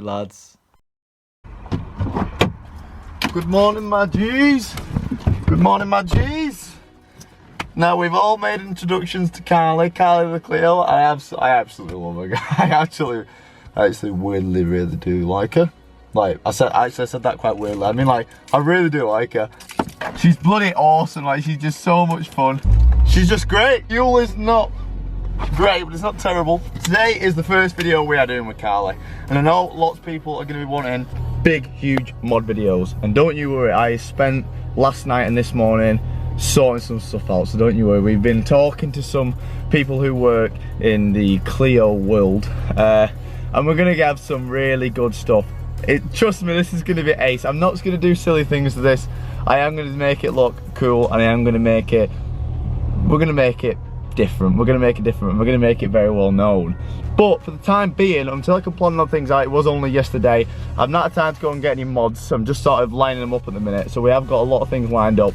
lads. Good morning, my G's. Good morning, my G's. Now, we've all made introductions to Carly the Clio. I absolutely love her. I actually weirdly really do like her. Like, I said that quite weirdly. I mean, like, I really do like her. She's bloody awesome. Like, she's just so much fun. She's just great. Yule is not great, but it's not terrible. Today is the first video we are doing with Carly. And I know lots of people are going to be wanting big, huge mod videos. And don't you worry, I spent last night and this morning sorting some stuff out, so don't you worry. We've been talking to some people who work in the Clio world, and we're gonna have some really good stuff. Trust me, this is gonna be ace. I'm not just gonna do silly things to this. I am gonna make it look cool, and I am gonna make it, we're gonna make it different. We're gonna make it different. We're gonna make it very well known. But for the time being, until I can plan on things out, it was only yesterday, I've not had time to go and get any mods, so I'm just sort of lining them up at the minute. So we have got a lot of things lined up.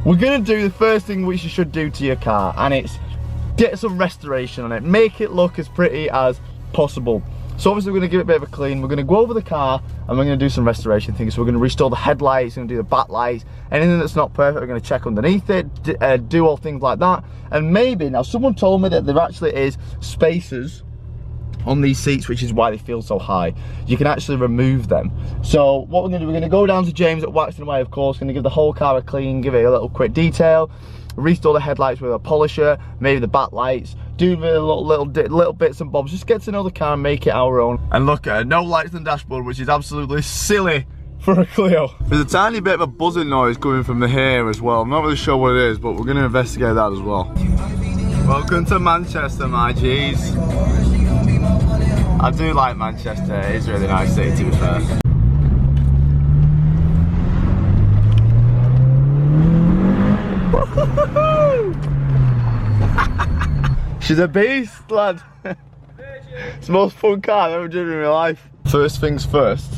We're gonna do the first thing which you should do to your car, and it's get some restoration on it. Make it look as pretty as possible. So obviously we're gonna give it a bit of a clean. We're gonna go over the car and we're gonna do some restoration things. So we're gonna restore the headlights, we're gonna do the backlights, anything that's not perfect, we're gonna check underneath it, do all things like that. And maybe, now someone told me that there actually is spacers on these seats, which is why they feel so high. You can actually remove them. So what we're gonna do, we're gonna go down to James at Waxing Away, of course, gonna give the whole car a clean, give it a little quick detail, restore the headlights with a polisher, maybe the backlights, do the little bits and bobs, just get to know the car and make it our own. And look at her, no lights on the dashboard, which is absolutely silly for a Clio. There's a tiny bit of a buzzing noise coming from the hair as well. I'm not really sure what it is, but we're gonna investigate that as well. Welcome to Manchester, my G's. I do like Manchester, it is a really nice city, to be fair. She's a beast, lad. It's the most fun car I've ever driven in my life. First things first,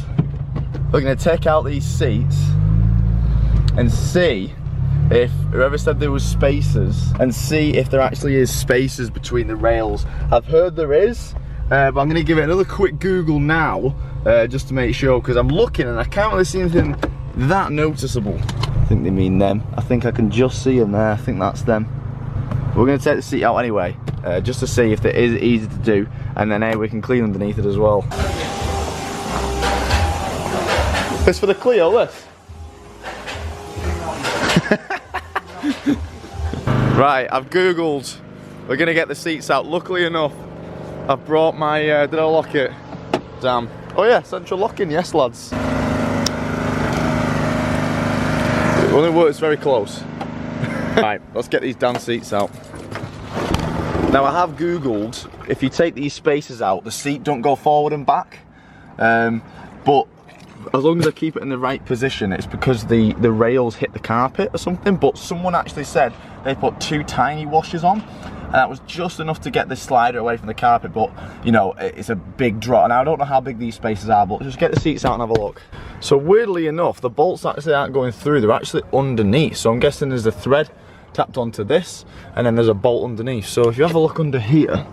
we're going to take out these seats and see if whoever said there was spacers, and see if there actually is spacers between the rails. I've heard there is. But I'm going to give it another quick Google now, just to make sure, because I'm looking and I can't really see anything that noticeable. I think they mean them. I think I can just see them there. I think that's them. But we're going to take the seat out anyway, just to see if it is easy to do, and then we can clean underneath it as well. This for the Clio, this. Right, I've Googled. We're going to get the seats out. Luckily enough, I've brought my, did I lock it? Damn. Oh yeah, central locking, yes lads. It only works very close. Right, let's get these damn seats out. Now I have Googled, if you take these spacers out, the seat don't go forward and back. But as long as I keep it in the right position, it's because the rails hit the carpet or something. But someone actually said they put 2 tiny washers on, and that was just enough to get this slider away from the carpet. But you know, it's a big drop, and I don't know how big these spacers are, but just get the seats out and have a look. So weirdly enough, the bolts actually aren't going through, they're actually underneath. So I'm guessing there's a thread tapped onto this, and then there's a bolt underneath. So if you have a look under here,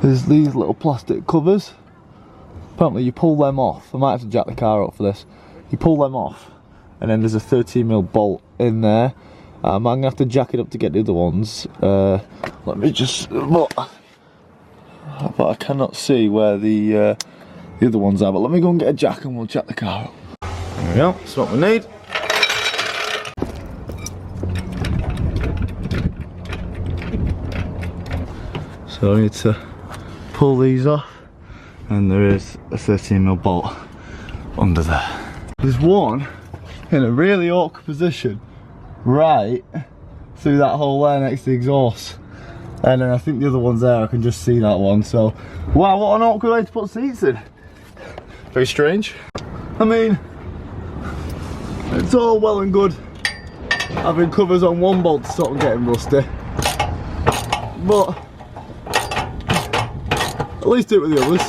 there's these little plastic covers. Apparently you pull them off. I might have to jack the car up for this. You pull them off, and then there's a 13mm bolt in there. I'm going to have to jack it up to get the other ones. Let me just, but I cannot see where the other ones are. But let me go and get a jack and we'll jack the car up. There we go, that's what we need. So I need to pull these off, and there is a 13mm bolt under there. There's one in a really awkward position right through that hole there next to the exhaust, and then I think the other one's there. I can just see that one. So wow, what an awkward way to put seats in. Very strange. I mean, it's all well and good having covers on one bolt to stop them getting rusty, but at least do it with the others.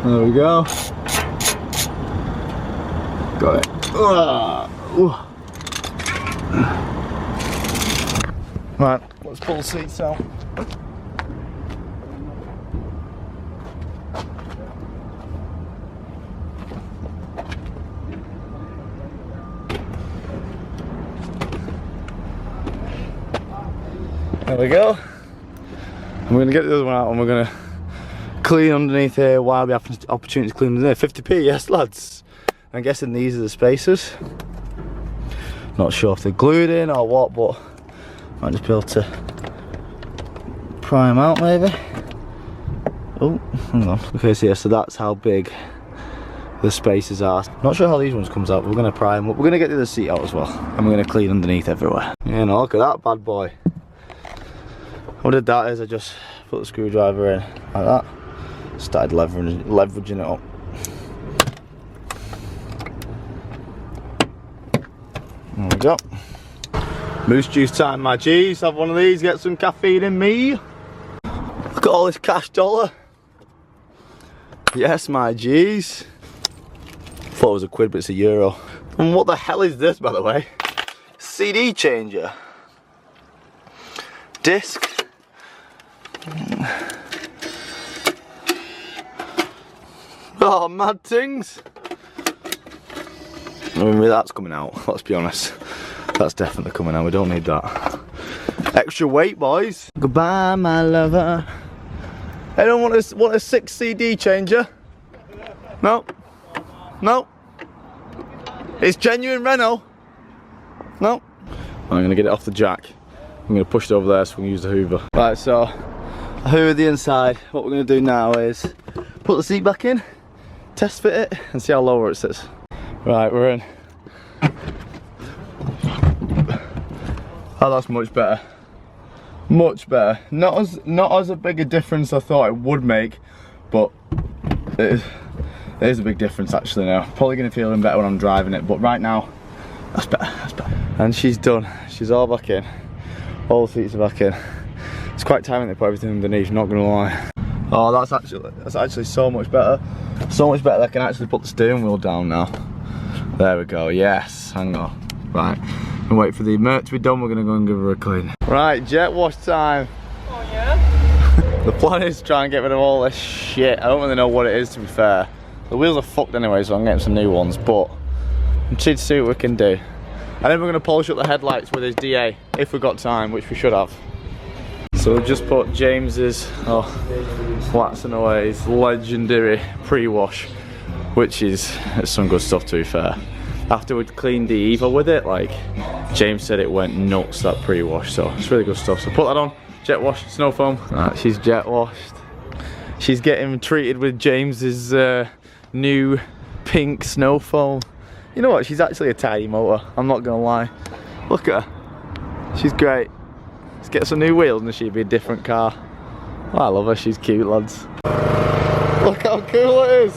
There we go. Got it. Right, let's pull the seats out. There we go. I'm gonna get the other one out and we're gonna clean underneath here while we have an opportunity to clean underneath. 50p, yes lads. I'm guessing these are the spacers. Not sure if they're glued in or what, but might just be able to pry them out maybe. Oh, hang on. Okay, so yeah, so that's how big the spacers are. Not sure how these ones comes out, but we're gonna pry them up. We're gonna get the other seat out as well. And we're gonna clean underneath everywhere. You know, look at that bad boy. What I did that is I just put the screwdriver in like that. Started leveraging it up. There we go. Moose juice time, my G's. Have one of these, get some caffeine in me. Look at all this cash dollar. Yes, my G's. Thought it was a quid, but it's a euro. And what the hell is this, by the way? CD changer. Disc. Oh, mad things. I mean, that's coming out, let's be honest. That's definitely coming out, we don't need that. Extra weight, boys. Goodbye, my lover. Anyone want a 6 CD changer? No? No? It's genuine Renault? No? I'm gonna get it off the jack. I'm gonna push it over there so we can use the hoover. Right, so I hoovered the inside. What we're gonna do now is put the seat back in, test fit it, and see how lower it sits. Right, we're in. Oh, that's much better. Much better. Not as a big a difference I thought it would make, but it is a big difference actually now. Probably gonna feel better when I'm driving it, but right now, that's better, that's better. And she's done. She's all back in. All the seats are back in. It's quite time they put everything underneath, not gonna lie. Oh, that's actually so much better. So much better that I can actually put the steering wheel down now. There we go, yes, hang on. Right, and wait for the Mert to be done, we're gonna go and give her a clean. Right, jet wash time. Oh yeah? The plan is to try and get rid of all this shit. I don't really know what it is, to be fair. The wheels are fucked anyway, so I'm getting some new ones, but I'm trying to see what we can do. And then we're gonna polish up the headlights with his DA, if we've got time, which we should have. So we've just put James's, waxing away his legendary pre-wash, which is some good stuff to be fair. After we'd cleaned the Eva with it, like, James said it went nuts, that pre-wash, so it's really good stuff. So put that on, jet wash, snow foam. Right, she's jet washed. She's getting treated with James's new pink snow foam. You know what, she's actually a tidy motor, I'm not gonna lie. Look at her, she's great. Let's get some new wheels and she'd be a different car. Oh, I love her, she's cute, lads. Look how cool it is.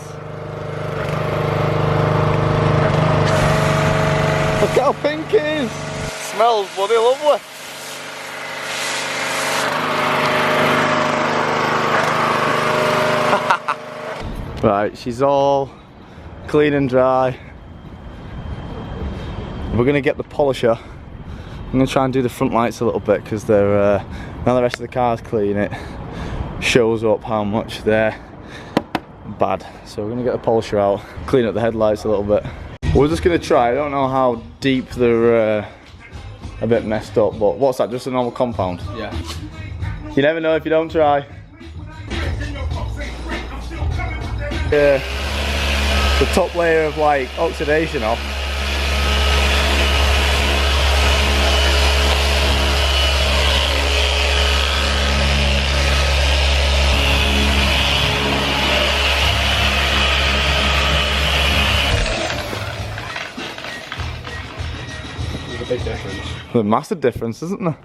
Look how pink it is. Smells bloody lovely. Right, she's all clean and dry. We're gonna get the polisher. I'm gonna try and do the front lights a little bit because they're now the rest of the car's clean. It shows up how much they're bad. So we're gonna get the polisher out, clean up the headlights a little bit. We're just gonna try. I don't know how deep they're a bit messed up, but what's that? Just a normal compound? Yeah. You never know if you don't try. Yeah. The top layer of like oxidation off. There's a big difference. There's a massive difference, isn't there?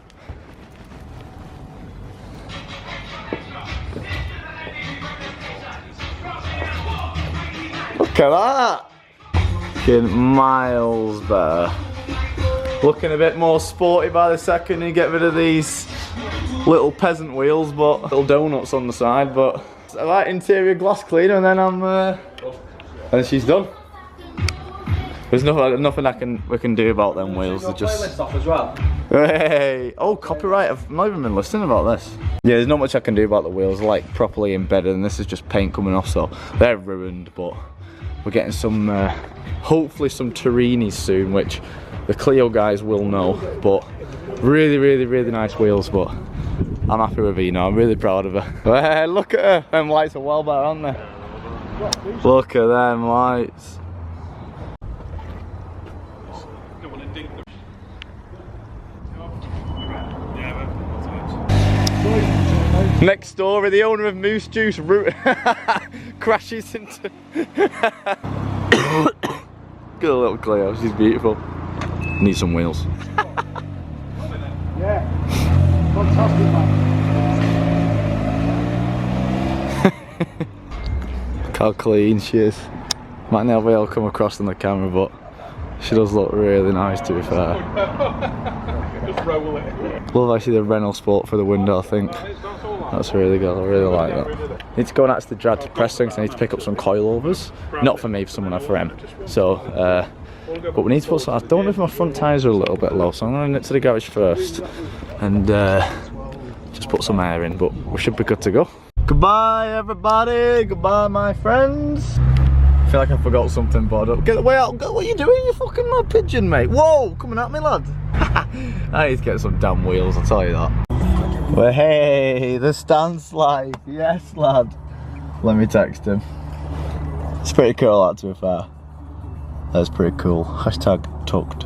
Look at that! Looking miles better. Looking a bit more sporty by the second you get rid of these little peasant wheels, but little donuts on the side. But I like interior glass cleaner, and then and she's done. There's nothing we can do about them wheels. They're just. Playlist off as well. Hey! Oh, copyright! I've not even been listening about this. Yeah, there's not much I can do about the wheels. They're like properly embedded, and this is just paint coming off, so they're ruined. But we're getting some, hopefully some Torinis soon, which the Clio guys will know. But really, really, really nice wheels. But I'm happy with Eno, I'm really proud of her. But hey, look at her, them lights are well better, aren't they? Look at them lights. Next story, the owner of Moose Juice crashes into... Good little Clio, she's beautiful. Need some wheels. Yeah, fantastic, man. Look how clean she is. Might not be able to come across on the camera, but she does look really nice, to be fair. Just roll it. Love actually the Renault Sport for the window, I think. That's really good, I really like that. Need to go and actually drive to Preston because I need to pick up some coilovers. Not for me, for someone for him. So, but we need to put some, I don't know if my front tyres are a little bit low, so I'm going to nip to the garage first and just put some air in, but we should be good to go. Goodbye everybody, goodbye my friends. I feel like I forgot something, but I don't. Get the way out, what are you doing, you fucking mad pigeon, mate? Whoa, coming at me, lad. I need to get some damn wheels, I'll tell you that. Well, hey, the stance life, yes lad. Let me text him. It's pretty cool, that, to be fair. That's pretty cool. Hashtag tucked.